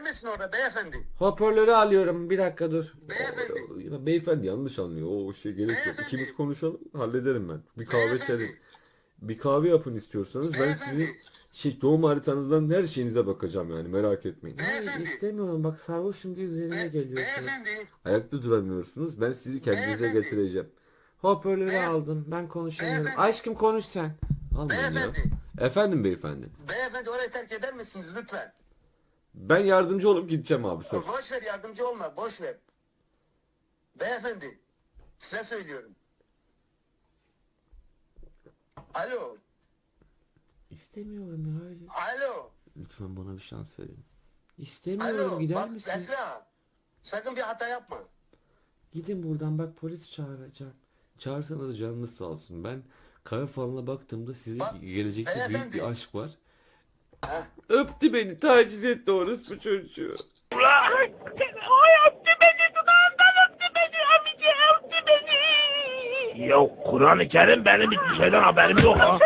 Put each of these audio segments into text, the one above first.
misin orada beyefendi? Hoparlörü alıyorum. Bir dakika dur. Beyefendi. Ya beyefendi yanlış anlıyor. O şey gerek yok. Beyefendi. İkimiz konuşalım, hallederim ben. Bir kahve Beyefendi. içelim. Bir kahve yapın istiyorsanız. Ben Beyefendi. sizin doğum haritanızdan her şeyinize bakacağım yani, merak etmeyin. Hayır Beyefendi. istemiyorum. Bak sarhoşum diye üzerime geliyorsun. Beyefendi. Ayakta duramıyorsunuz. Ben sizi kendinize Beyefendi. getireceğim. Hoparlörü Beyef- aldım. Ben konuşamıyorum. Beyefendi. Aşkım konuş sen. Almayın ya. Beyefendi. Efendim beyefendi. Beyefendi orayı terk eder misiniz lütfen? Ben yardımcı olup gideceğim abi, söz. Boş ver, yardımcı olma, boş ver. Beyefendi, size söylüyorum. Alo, İstemiyorum ya. Hayır. alo, Lütfen bana bir şans verin. İstemiyorum. alo. Gider Bak misiniz? Esra, sakın bir hata yapma. Gidin buradan. Bak polis çağıracağım. Çağırsanız canınız sağ olsun. Ben kara falına baktığımda size Bak, gelecekte büyük beyefendi. bir aşk var. Heh. Öptü beni, taciz etti orospu çocuğu. Ay öptü beni, dudağından öptü beni, amici öptü beni. Ya Kur'an-ı Kerim benim hiçbir şeyden haberim yok ha.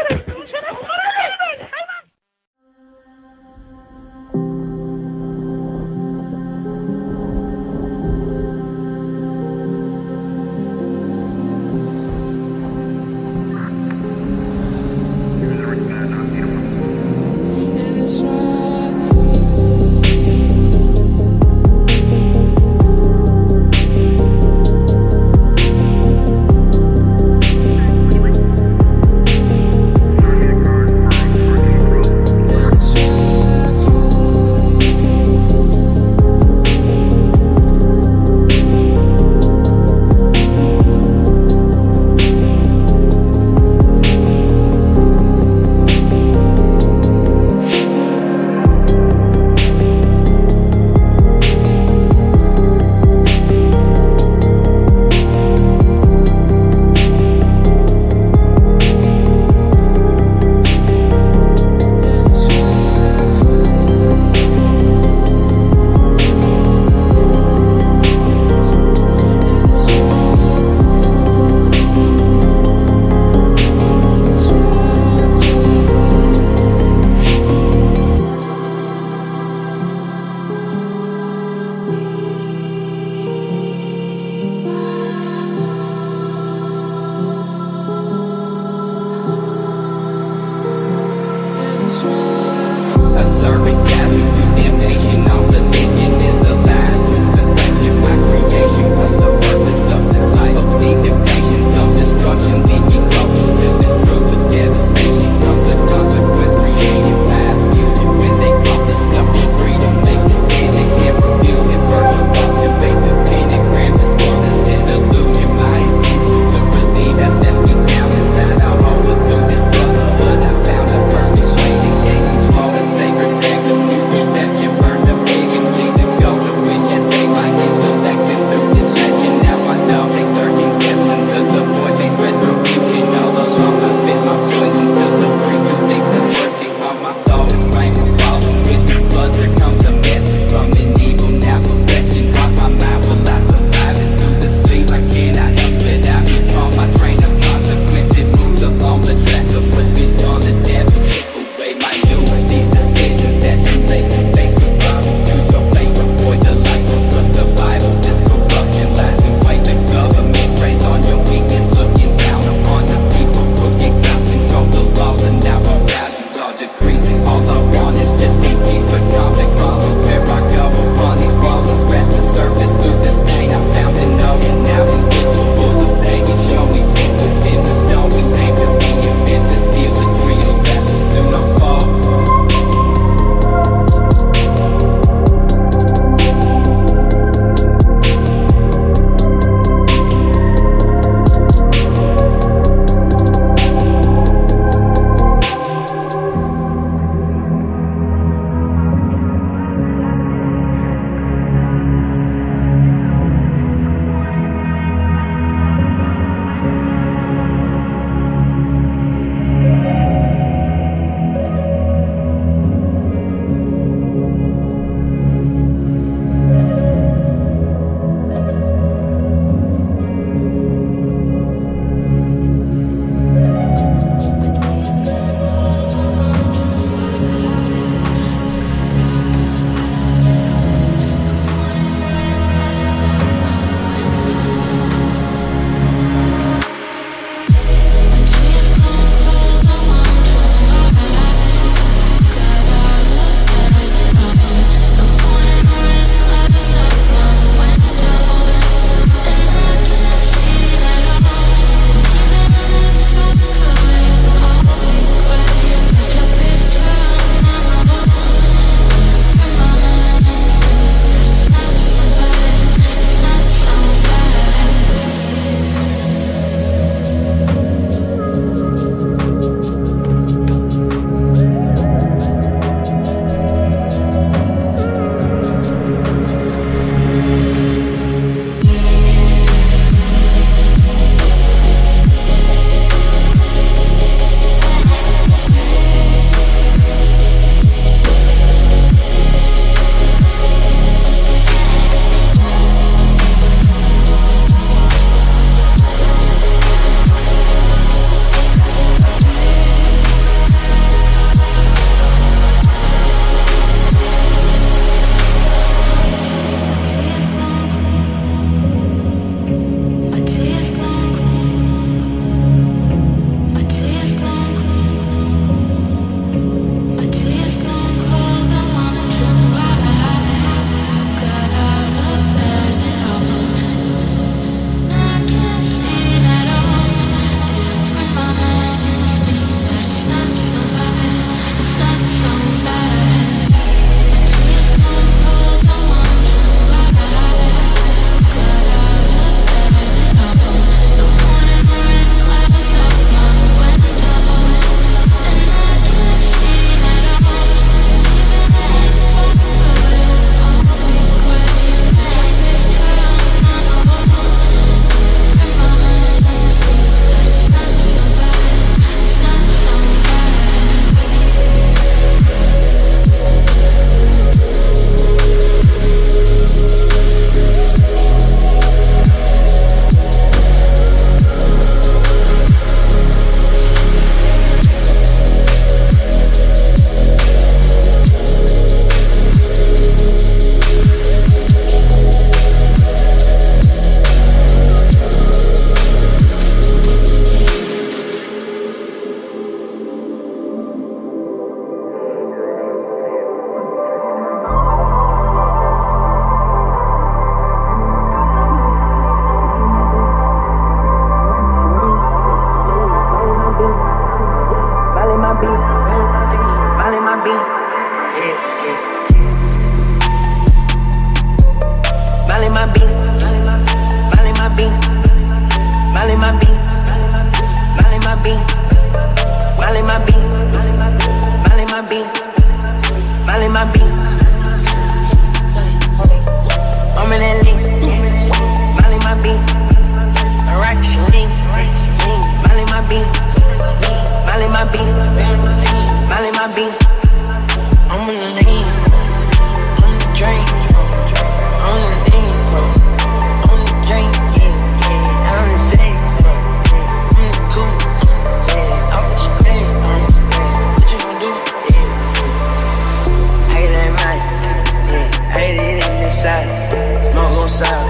side.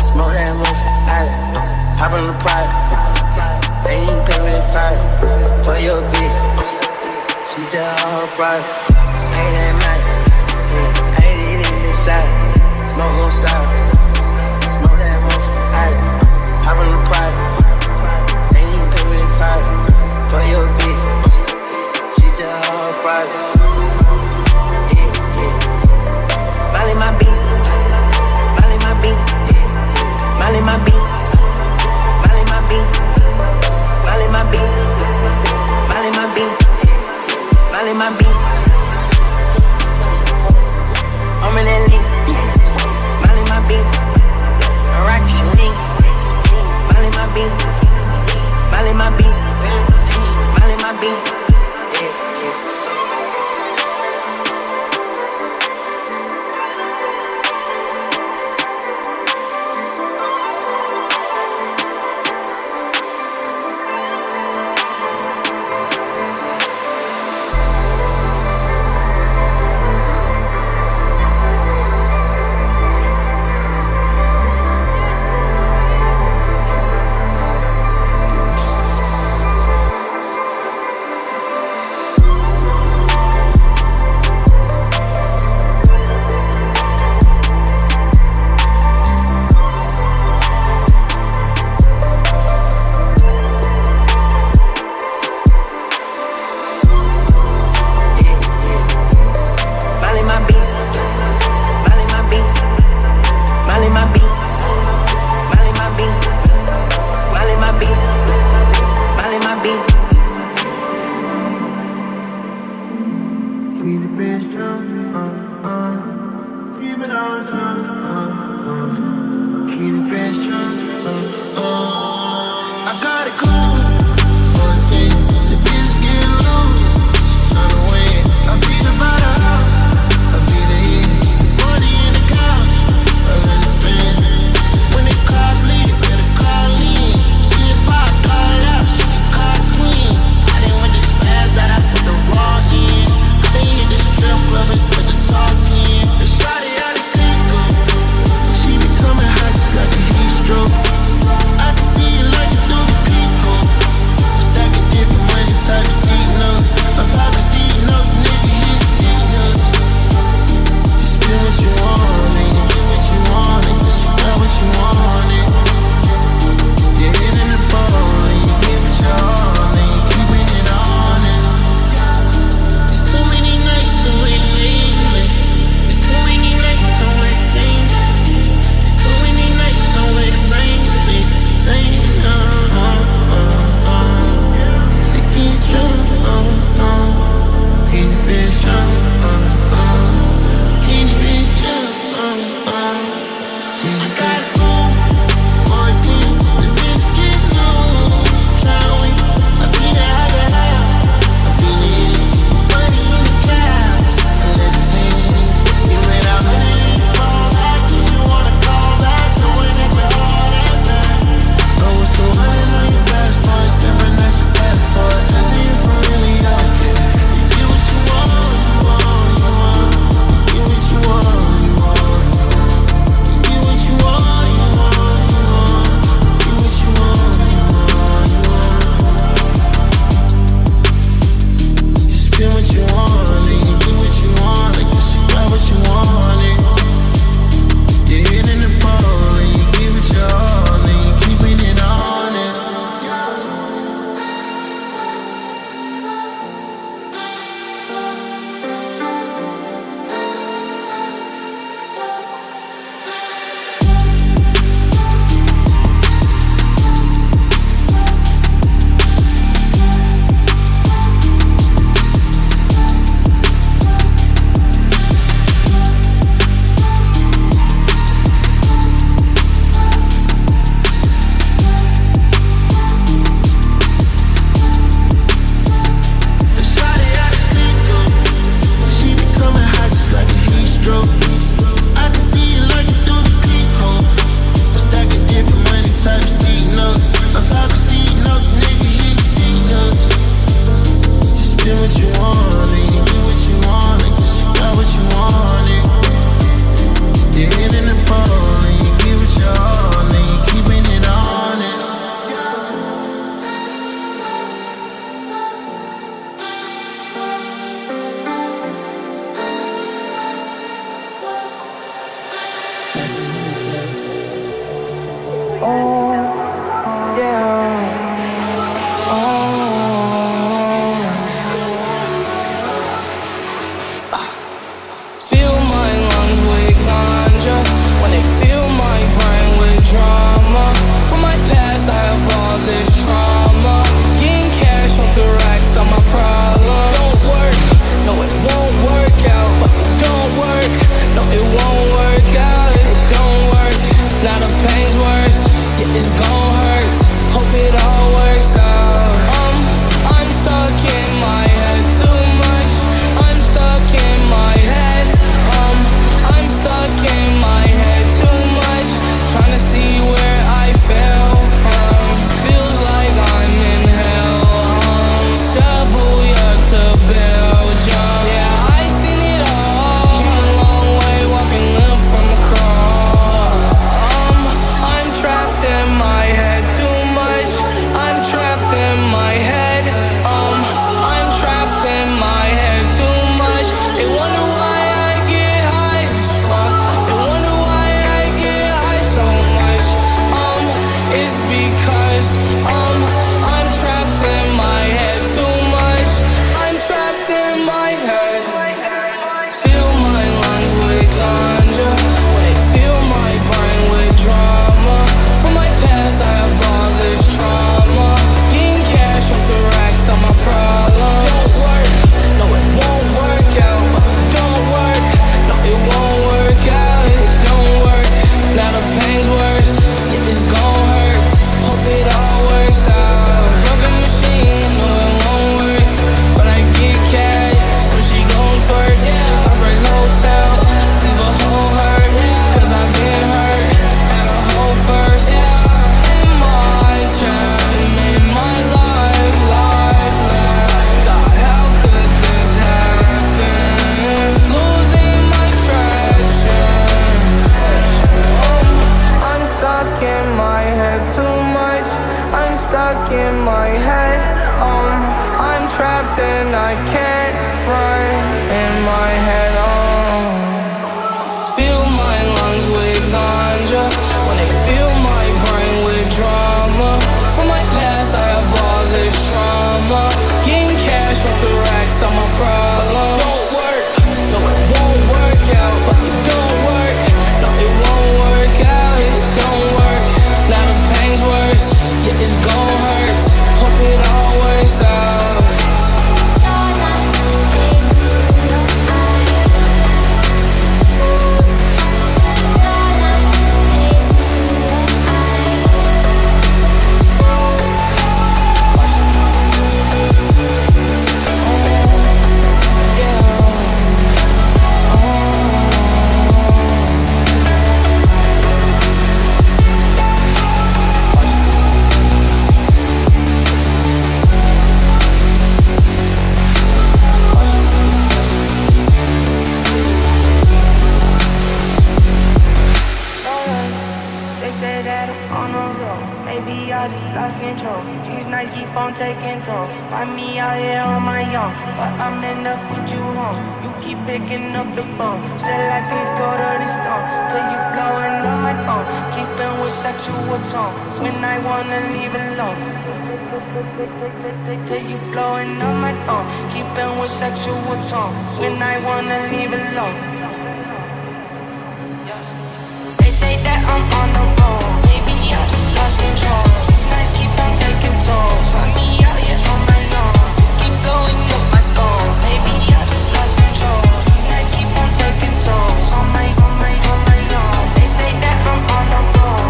Smoke that motion, hop on the pride. They ain't pay with it pride. For your bitch, she just all her pride. Ain't that night, ain't it in this side. Smoke on side. Smoke that motion, hop on the pride. They ain't pay with it pride. For your bitch, she just all her pride. Molly my beat, Molly my beat, Molly my beat, Molly my beat, Molly my beat, Molly my beat, Molly my beat. I'm in that league, Molly my beat, I rock it, she needs. Molly my beat, Molly my beat, Molly my beat. I Fill my lungs with ganja when they fill my brain with drama. From my past, I have all this trauma. Getting cash off the racks on my problem. Don't work, no, it won't work out. But it don't work, no, it won't work out. It don't work, now the pain's worse. Yeah, it's gon' hurt. Hope it all works out. I'm stuck in my head too much. I'm stuck in my head. I'm stuck in my head too much. Trying to see where I fell from. Feels like I'm in hell. Shabuya to Belgium. Yeah, I've seen it all. Came a long way, walking limp from the crawl. I'm trapped in my head too much. I'm trapped in my head. I'm trapped in my head too much. They wonder why I get high as fuck. They wonder why I get high so much. It's because I'm trapped in my head too much. I'm trapped in my head. Fill my lungs with ganja when they fill my brain with drama. From my past, I have all this trauma. Getting cash off the racks on my problems. Don't work, no, it won't work out. But it don't work, no, it won't work out. It don't work, now the pain's worse. Yeah, it's gon' hurt. Hope it all works out. Broken machine, no, it won't work. But I get cash, so she gon' twerk. I break hotel, leave a whole hurt. Cause I've been hurt, had a whole first. In my time, in my life now. God, how could this happen? Losing my traction. I'm stuck in my head too much. I'm stuck in my head. I'm trapped and I can't run in my head. Fill my lungs with ganja when they fill my brain with drama. From my past, I have all this trauma. Getting cash off the racks on my problems. Don't work, no, it won't work out. But it don't work, no, it won't work out. It don't work, now the pain's worse. Yeah, it's gon' hurt. Hope it all works out. They say that I'm on the road. Maybe I just lost control. These nights keep on taking tolls. Find me out here on my own, but I'm end up with you home. You keep picking up the phone. Still like we go to the stone. Till you blowing on my phone. Keeping with sexual tone. When I wanna leave alone. Till you blowing on my phone. Keeping with sexual tone. When I wanna leave alone. They say that I'm on the road. Maybe I just lost control. These nights keep on taking tolls. Find me out here on my own. Keep blowing up my phone. Maybe I just lost control. These nights keep on taking tolls. On my own. They say that I'm on the road.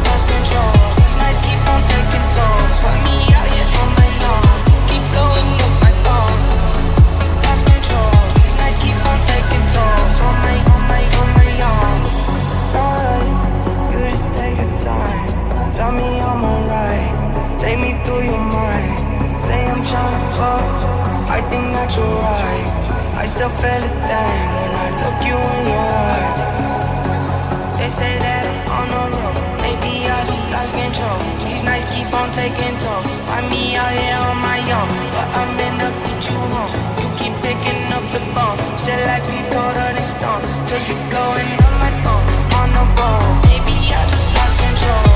Lost control. These nights keep on taking tolls. Find me out here on my own. Keep blowing up my phone. Lost control. These nights keep on taking tolls. On my own. You just take your time. Tell me I'm alright. Take me through your mind. Say I'm tryna fuck. I think that you're right. I still feel a thing when I look you in your eye. They say that I'm on the road. Maybe I just lost control. These nights keep on taking tolls. Find me out here on my own, but I'm end up with you home. You keep picking up the phone. Say like we go to the stone. Till you blowing on my phone. On the road. Maybe I just lost control.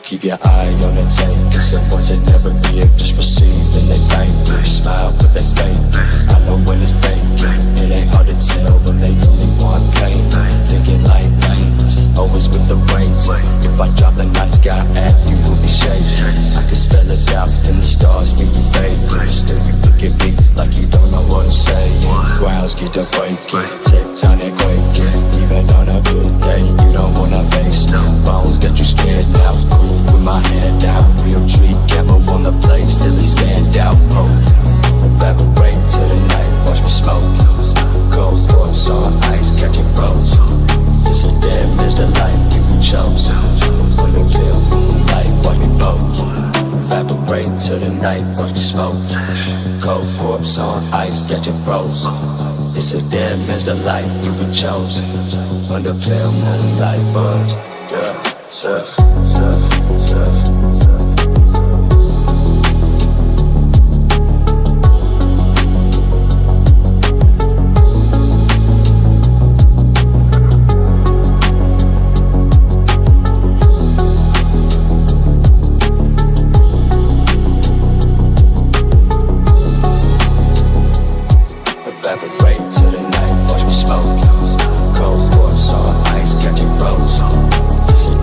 Keep your eye on the tape, cause the ones that never give just receive and they thank you. Smile but they fake, I know when it's fake. It ain't hard to tell when they only want pain. Thinking like lanes, always with the reins. If I drop the nice guy at you, will be shaking. I can spell it out in the stars for your favorite. Still you look at me like you don't know what I'm saying. Grounds get to breaking, tectonic quaking. Even on a good day, you don't wanna face me. Bones got you scared now. Cool with my head down, real tree camera on the plate, still it stand out. Oh, evaporate to the night, watch me smoke. Cold corpse on ice, catch it froze. It's a dead Mr. Light you chose. When the pill moonlight, watch me boat. Evaporate to the night, watch me smoke. Cold corpse on ice, catch it froze. It's a dead Mr. Light you chose. When the pill moonlight, but yeah. It's a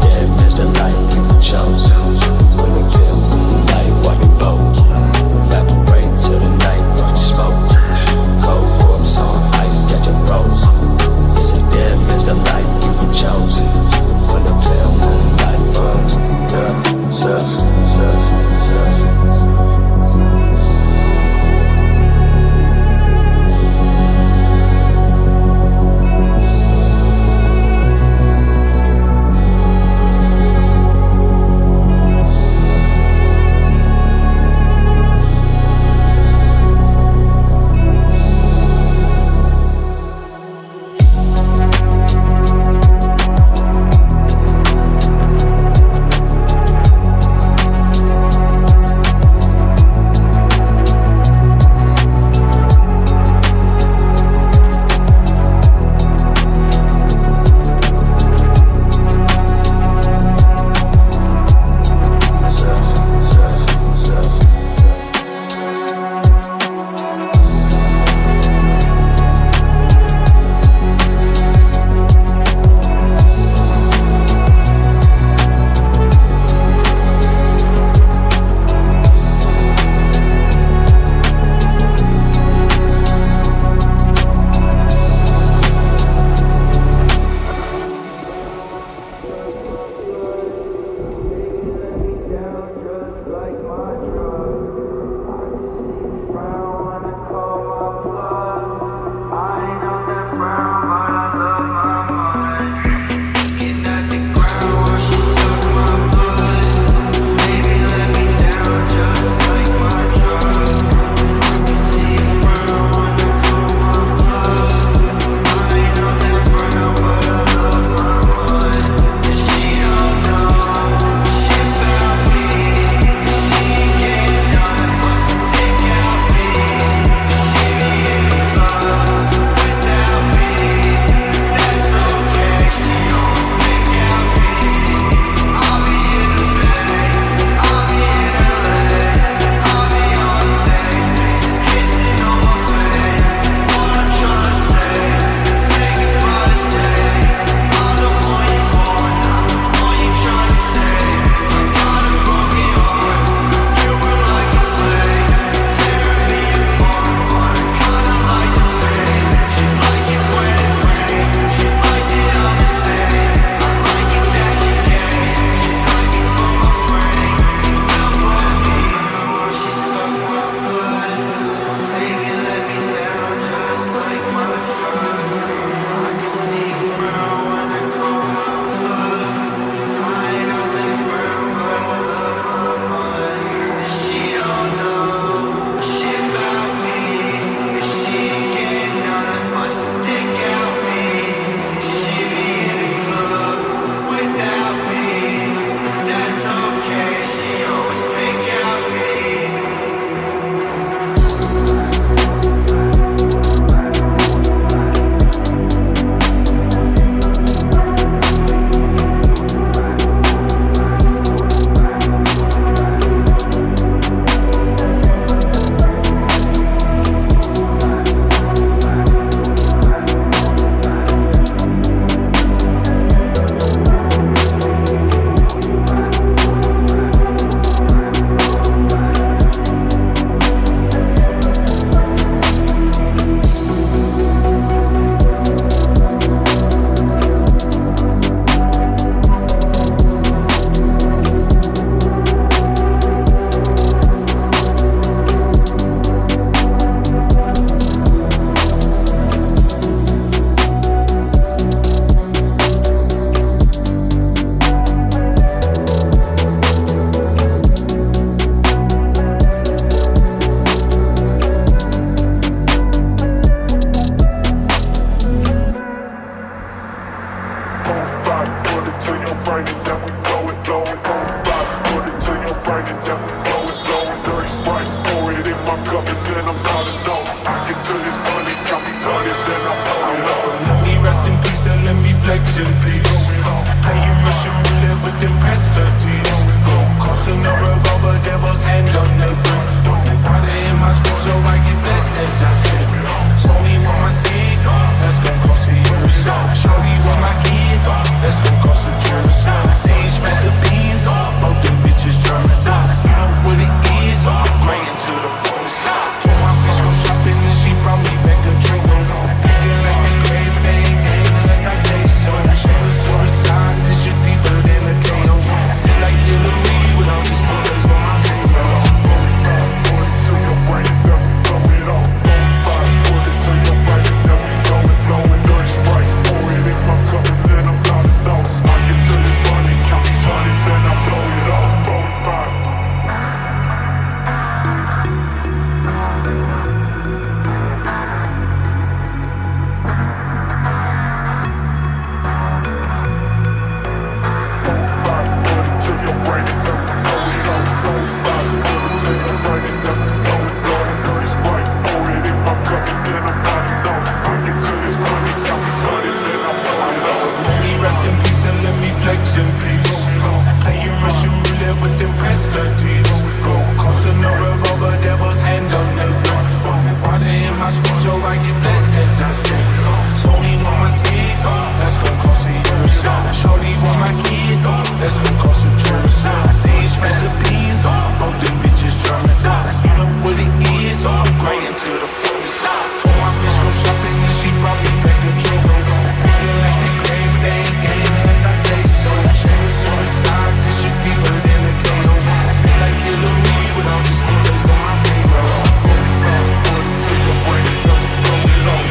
dead Mr. Light you chose. Put it to your brain and then we blow it, blow it. Put it to your brain and then we blow it, blow it. Dirty Sprite, pour it in my cup and then I'm not alone. I get to this money, got me flooded, then I'm blowing up. Let me rest in peace and let me flex in peace. Playing Russian roulette with them prestities. Crossing the revolver, devil's hand on the grip. Water in my skin so I get blessed as I sip. Slowly want my seed, that's gon' cost a year. Shorty want my kid, that's gon' cost a jury. Sage recipes, both them bitches German. You know what it is, right into the forest. Told my bitch go shopping and she brought me back a drink. Thinking like the grave, but they ain't game unless I say so. Shameless suicide, this shit deeper than a KO. Feel like Eulogy with all these killers on my finger. Put it to your brain and then we blow it up. Put it to your brain and then we blow it, blow it. Dirty Sprite, pour it in my cup and then I'm not alone. I get to this money, count these honeys, then I blow it up. Rest in peace and let me flex in peace. Playing Russian roulette with them prestities. Crossing the revolver, devil's hand on the grip. Water in my skin so I get blessed as I step. Slowly want my seed, that's gon' cost a year. Shorty want my kid, that's gon' cost a jury. Sage recipes, both them bitches German. You know what it is, right into the forest. Told my bitch go shopping and she brought me back a drink. Thinking like the grave, but they ain't game unless I say so. Shameless suicide, this shit deeper than a KO. Feel like Eulogy with all these killers on my finger. Put it to your brain and then we blow it up.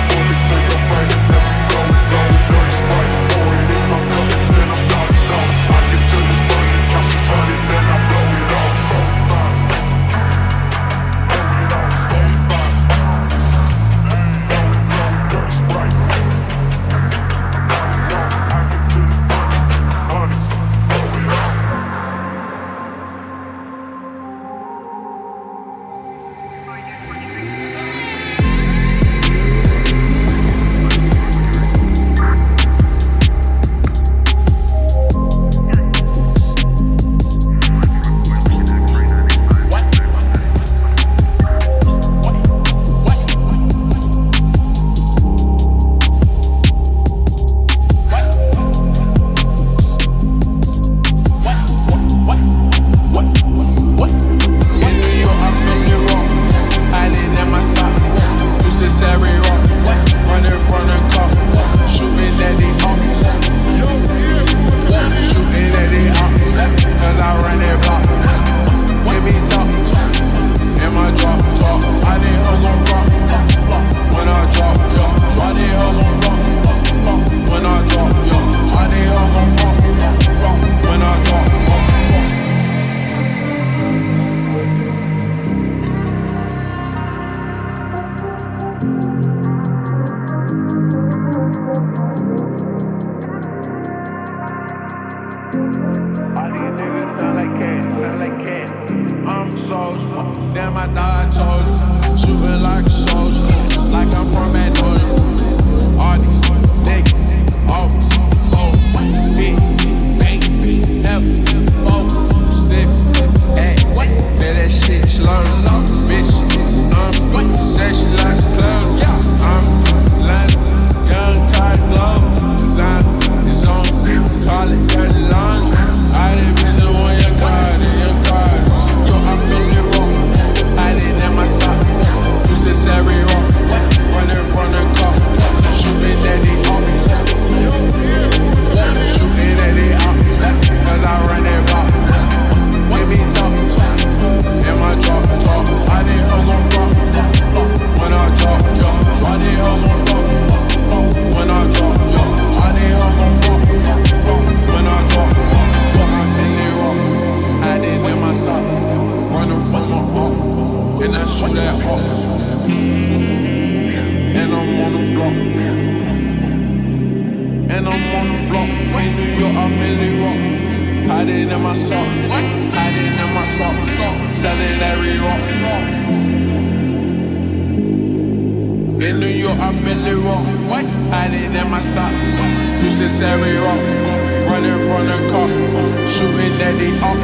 Put it to your brain and then we blow it, blow it. Dirty Sprite, pour it in my cup and then I'm not alone. I get to this money, count these honeys, then I blow it up. Damn, I thought I told you. Shooting like a soldier, like I'm from Magnolia. All these niggas, always fold. Big, bang, never fold. Sip, ay, man, that shit slurred up, bitch. Say she like a club, yeah. I'm London, young Carti glove. Design is on, call it dirty laundry. I'm on the block. In New York, I'm Millie Rock. Hiding in my socks. Hiding in my socks. Selling every rock. In New York, I'm Millie Rock. Hiding in my socks. Used to every rock. Running from the cop. Shooting at the up.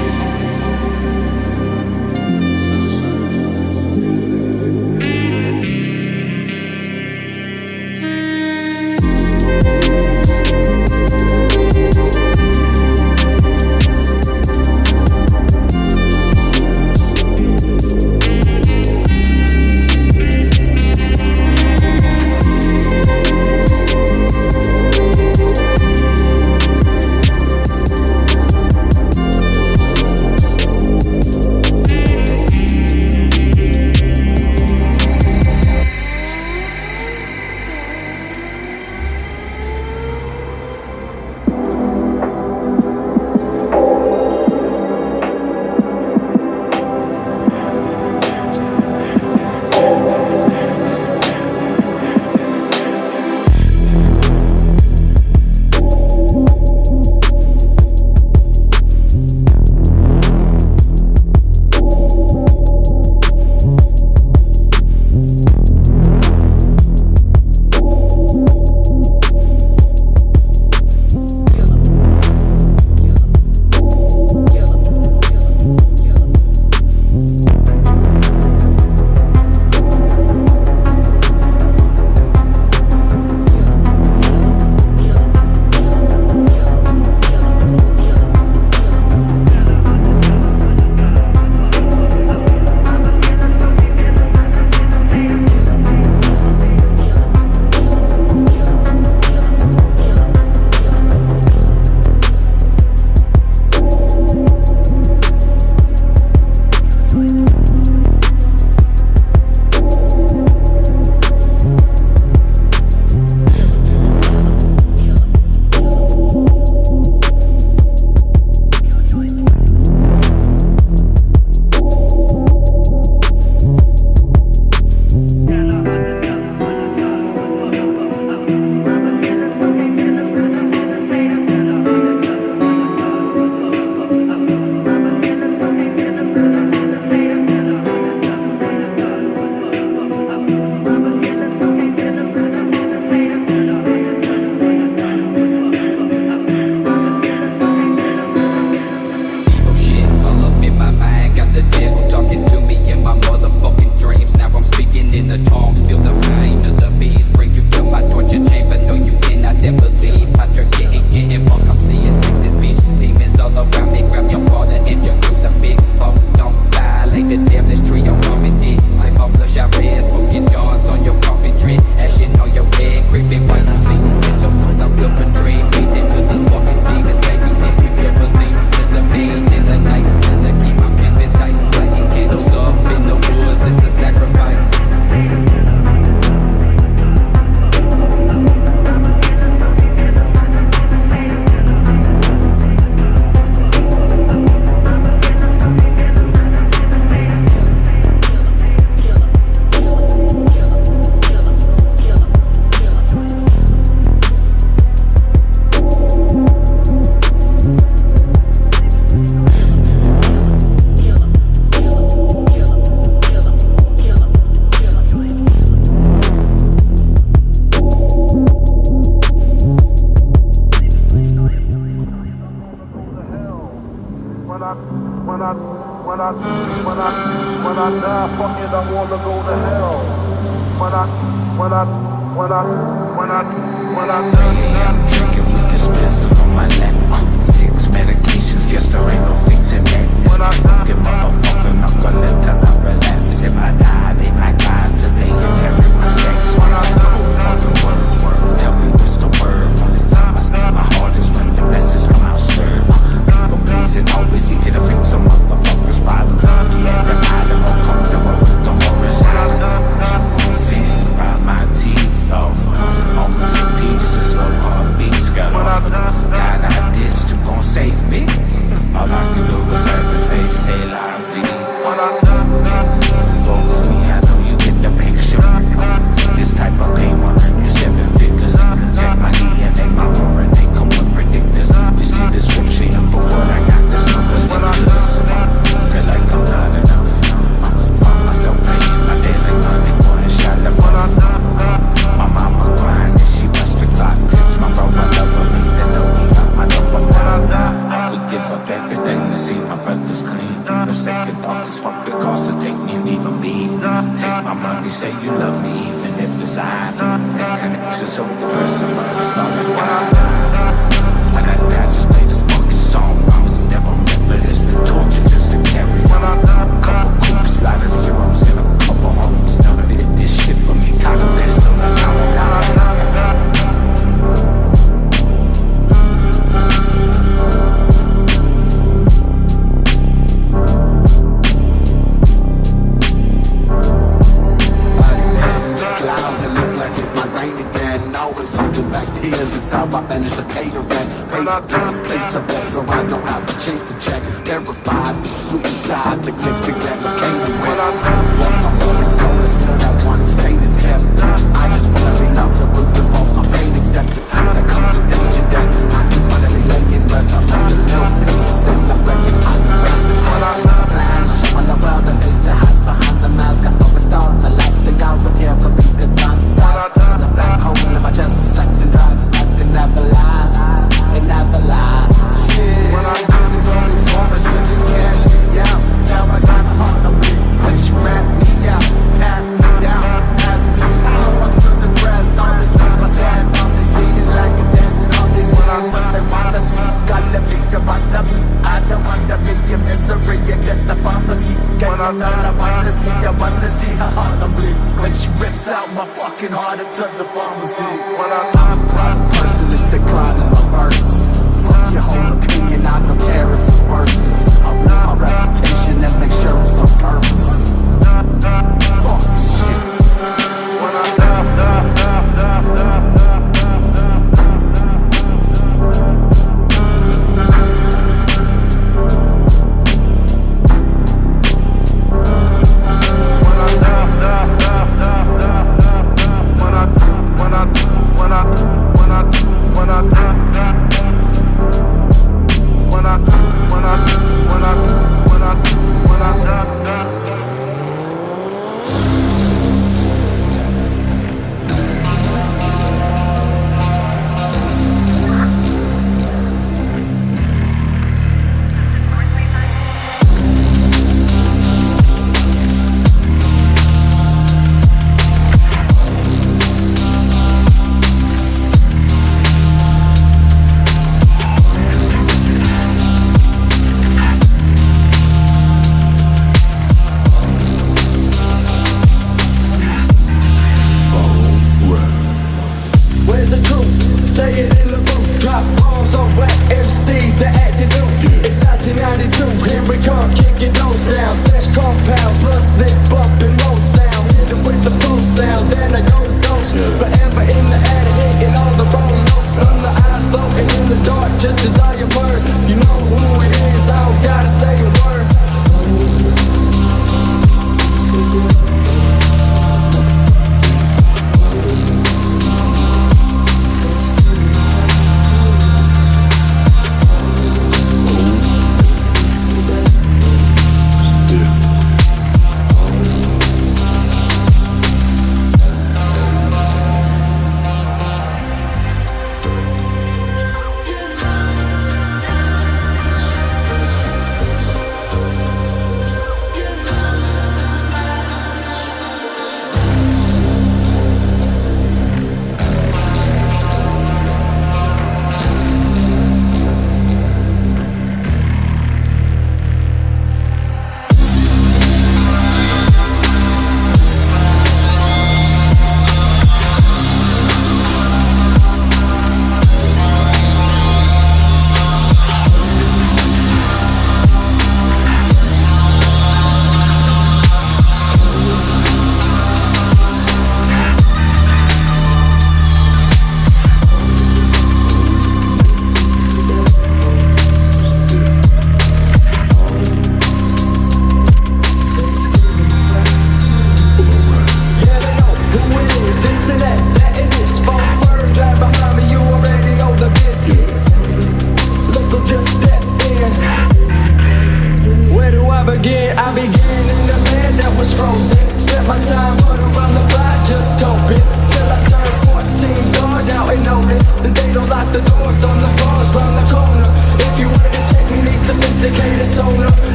When I die, fuck it, I wanna go to hell. When I die, I'm drinking with this pistol on my lap. 6 medications, guess there ain't no fixing that. This fucking motherfucker, I'm gonna till I relapse. If I die, they might die till they inherit my stacks. When I go, fucking word, tell me what's the word. Only time I speak my heart is when the message come out stirred. People pleasing, always eager to fix some motherfuckers' problems. Me at the bottom, more comfortable with the horrors. Feeling around my teeth off. Almost in pieces, low heartbeats, got a say you love me even if it's eyes. That connection so the person but it's all I got. When I just play this fucking song, I was never meant for this. Been torture just to carry on. Couple coops, lot of zeros in a couple homes. None of it, this shit for me, kinda pissed on the it's how I managed to pay the rent. Pay the bills, place the bet, so I don't have to chase the check. Verified through suicide, the clips and get the cane wet. I'm walking so still that one stain is kept. I just wanna be loved, the root of all my pain, except the time that comes with danger that I can finally lay in rest. I'm like a little piece and I'm ready to erase the plan. Showing the world the face that hides behind the mask. I always thought the last thing I would hear would be the dance blast. The black hole in my chest of sex and drugs. It never lasts, it never lasts. Shit, it's going forward, shit just cash me out. Now I got a heart of it, but you wrap me out, pat me down, ask me how I'm still depressed. All this is my sad, all they see is like a death. All these things when they wanna see, gotta be the one to be. I don't wanna be your misery, except the pharmacy. Get all I wanna see her heart to bleed. When she rips out my fucking heart into the pharmacy. I'm proud person to take pride in my verses. Fuck your whole opinion, I don't care if it worsens. I want my reputation and make sure it's on purpose. Fuck this shit.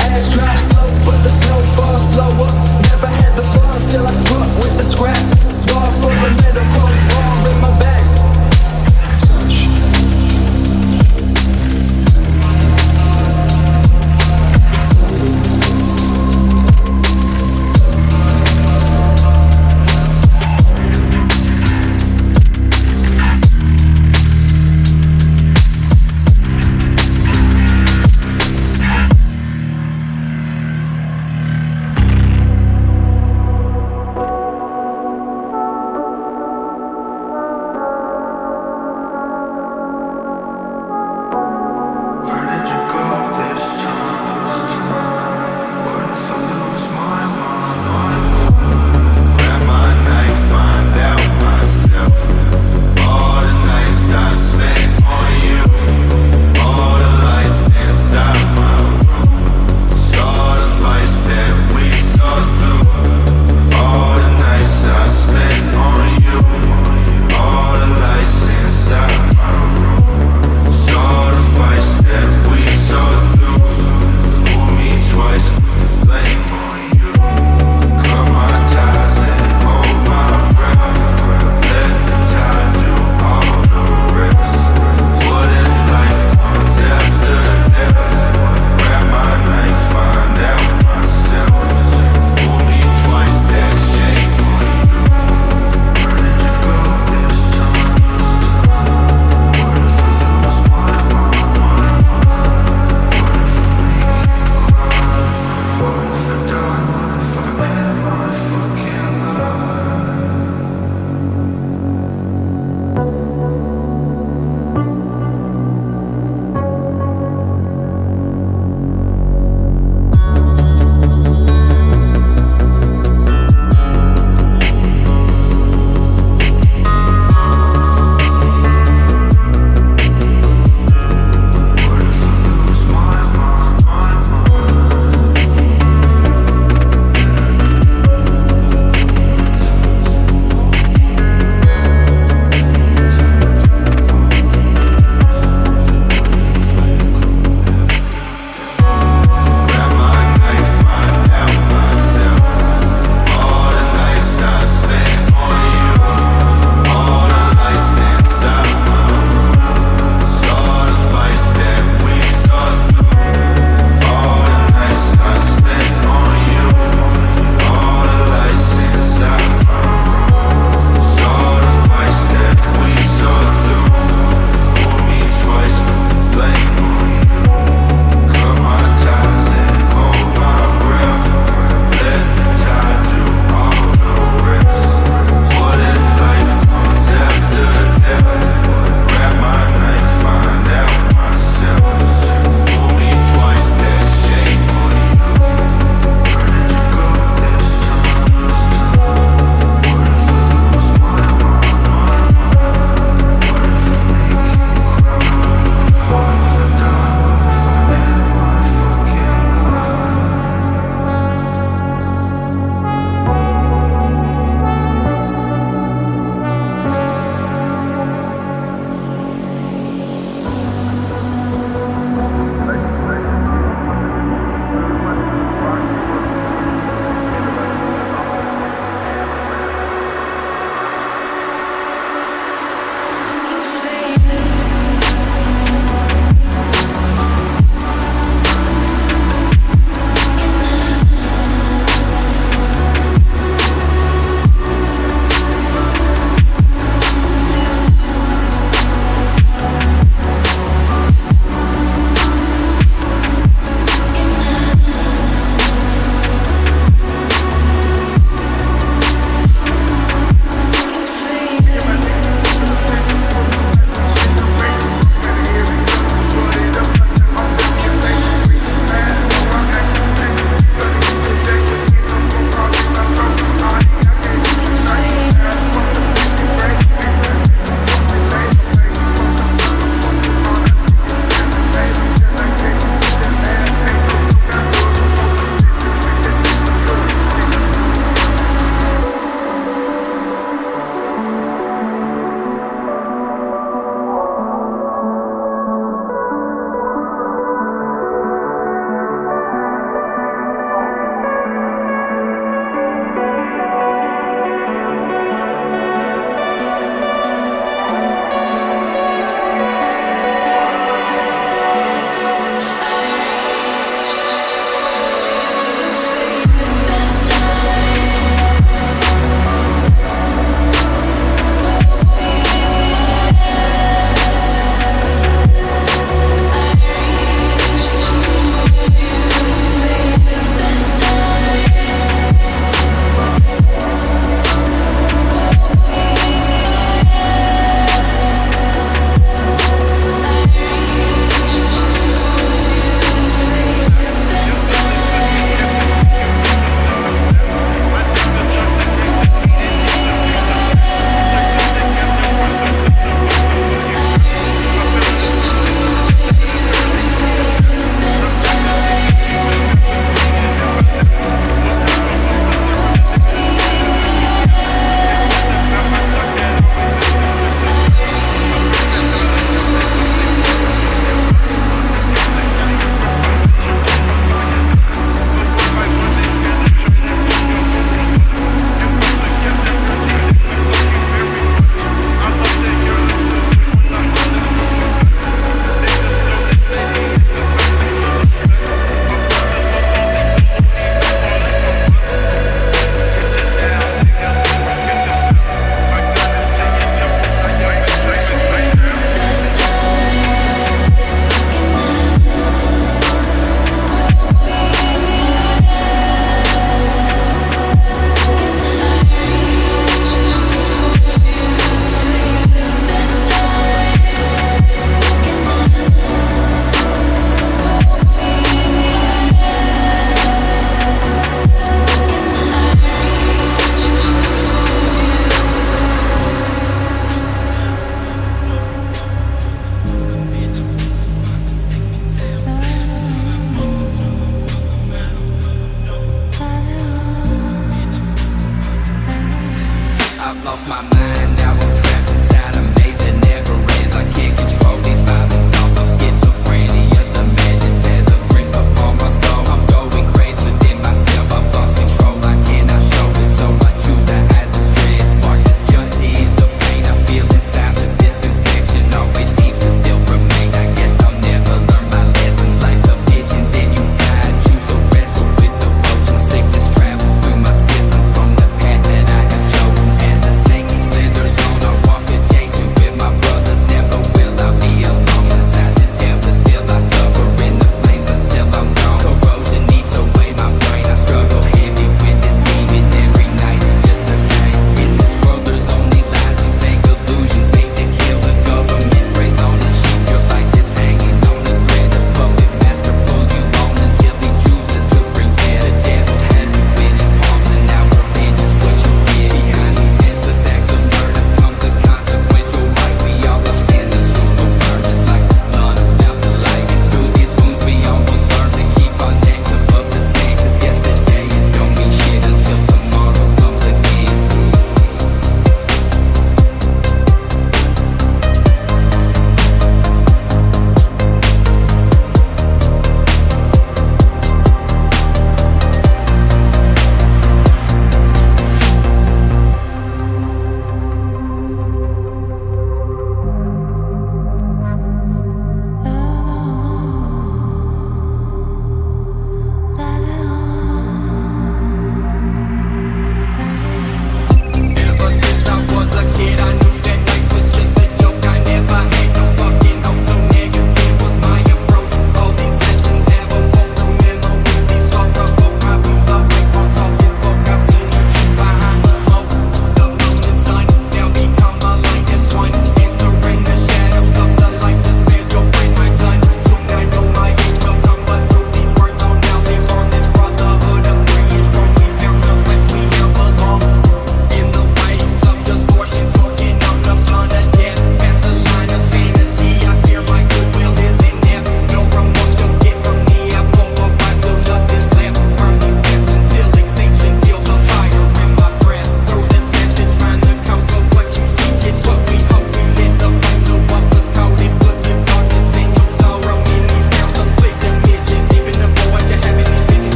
Ass drop slow, but the snow falls slower. Never had the funds till I struck with the scratch. Bar full of medical, bar in my bag.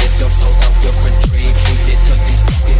It's your soul, I feel betrayed. Hated 'cause these fucking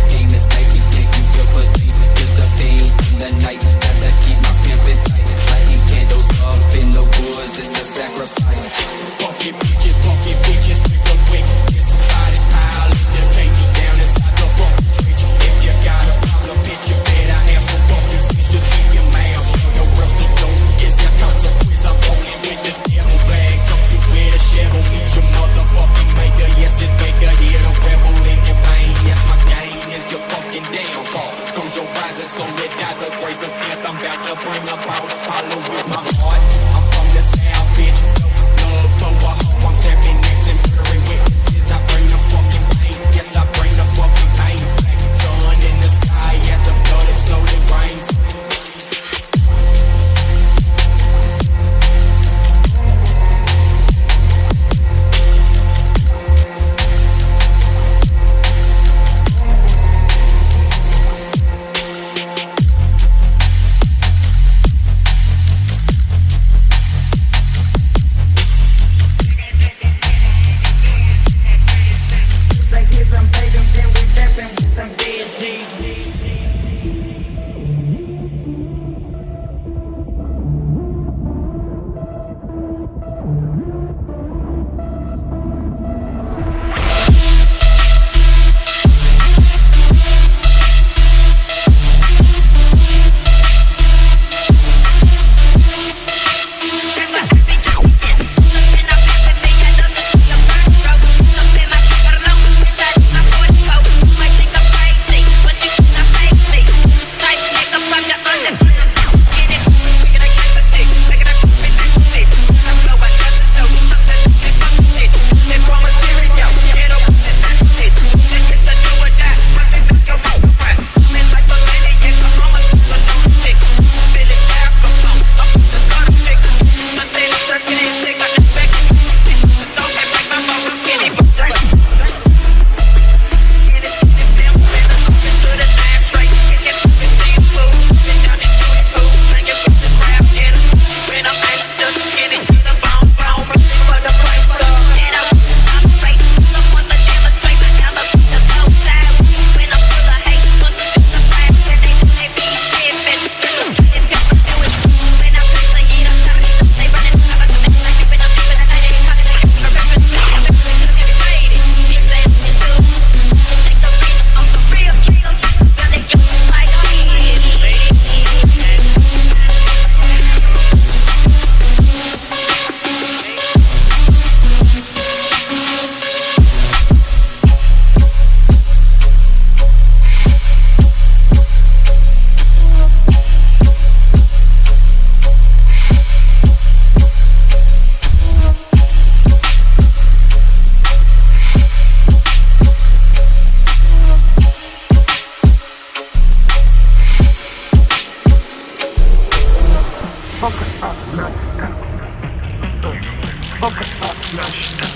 Fuck it up, nashta.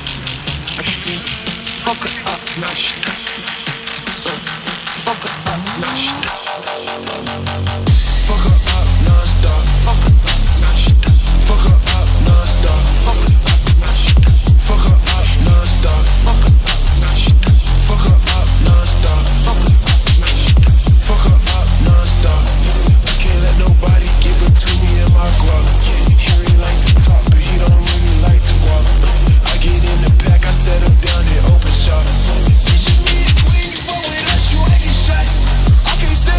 Fuck it up, nashta. Fuck it up, nashta. Fuck her up non-stop. Fuck her up non-stop. Fuck her up non-stop. Fuck her up non-stop. Fuck her up non-stop. Fuck her up non-stop. Fuck her up non-stop. Fuck her up non-stop. Fuck her up non-stop. I can't let nobody get between me and my guap. He really like to talk, but he don't really like to walk. I get in the pack, I set him down and open shop. Bitch, you need a queen, you fuck with us, you ain't get shot. I can't stay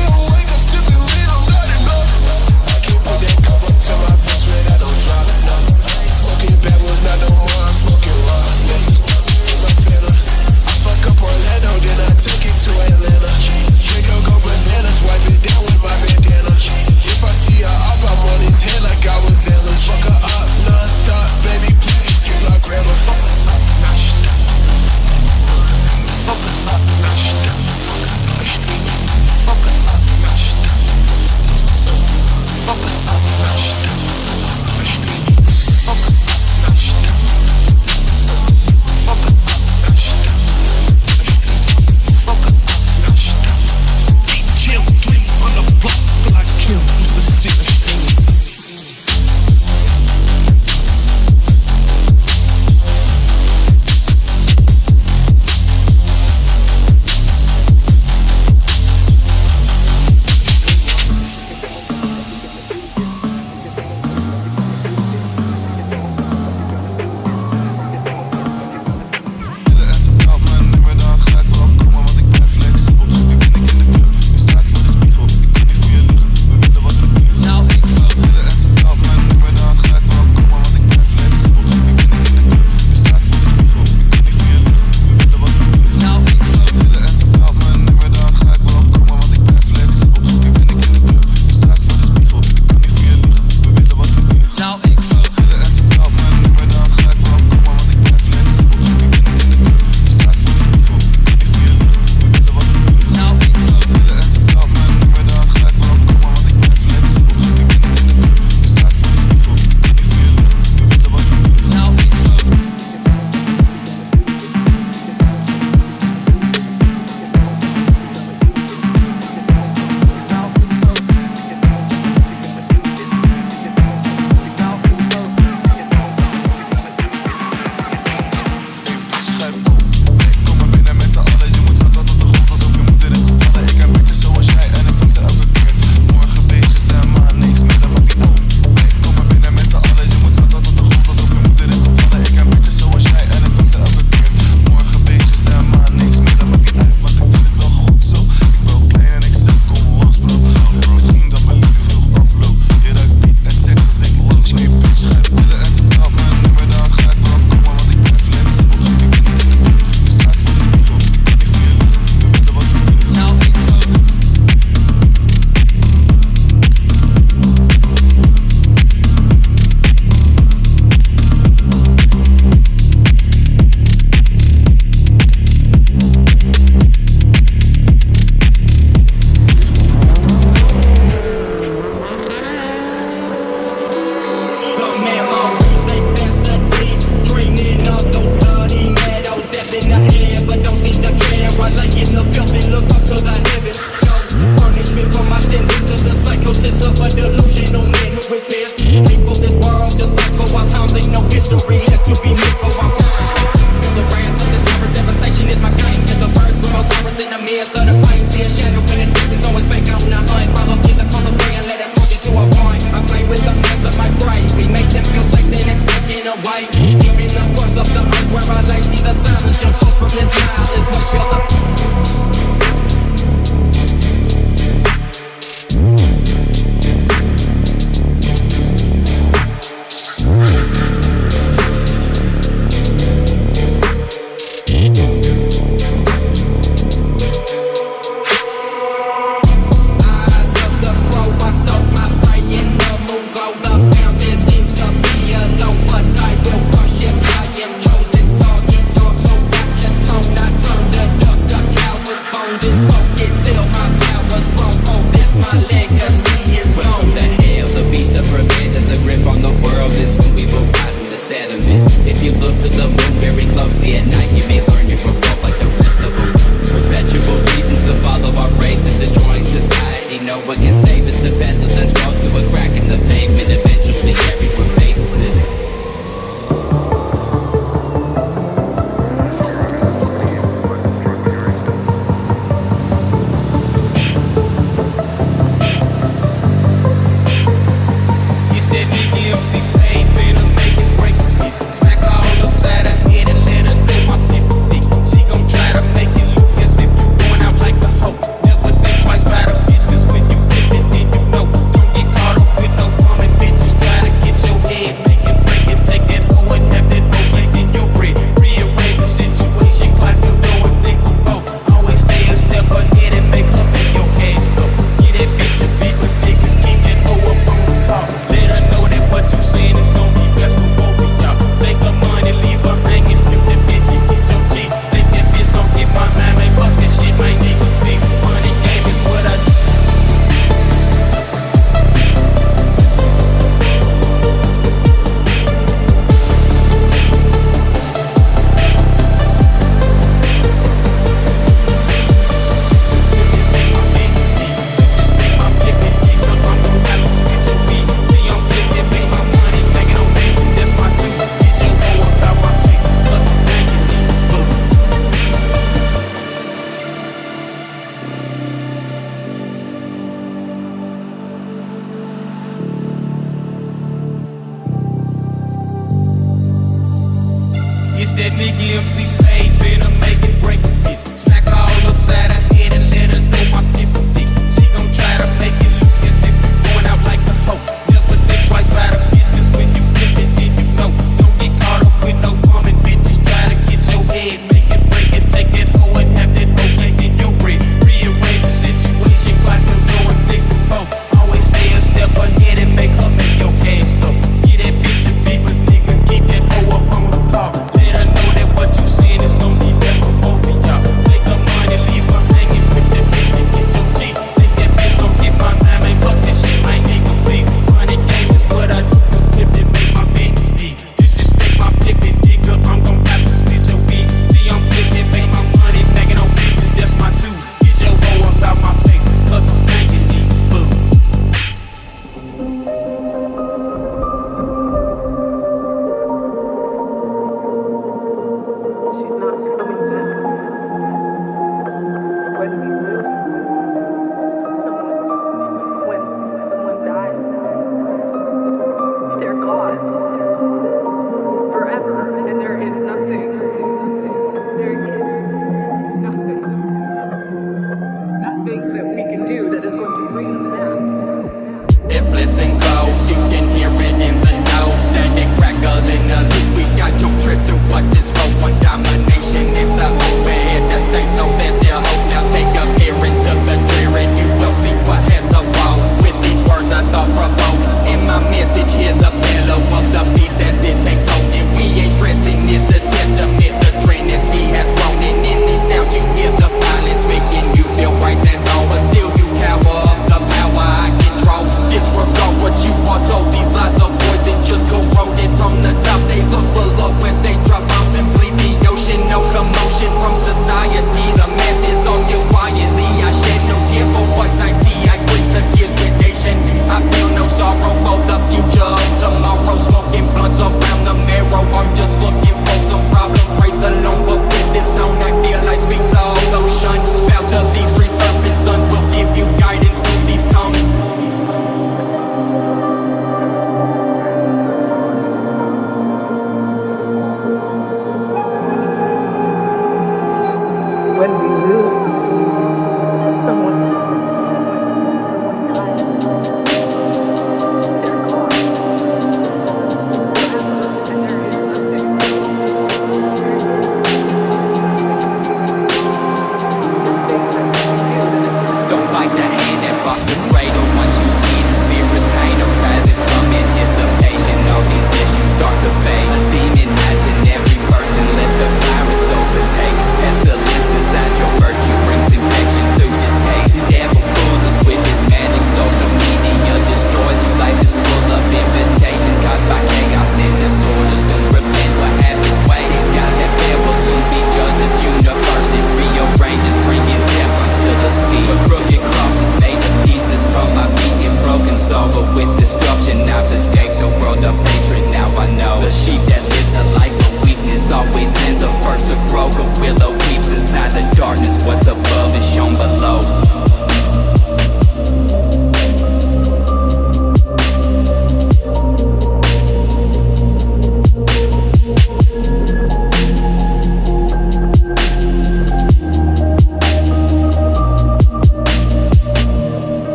that nigga MC Spade finna make it break the bitch. Smack her all upside her head and let her know my pimple dick. She gon' try to make it look as if you going out like the hoe. Never think twice by the bitch, cause when you flip it, then you know. Don't get caught up with no woman, bitches try to get your head, make it break it, take that hoe and have that hoe making your bread. Rearrange the situation, clock her going thick with both. Always stay a step ahead and make her make your cash flow. Get that bitch a beaver, nigga, keep that hoe up on the car. Let her know that what you saying is gon' be best for both of y'all. Take her money, leave her hanging with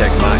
check my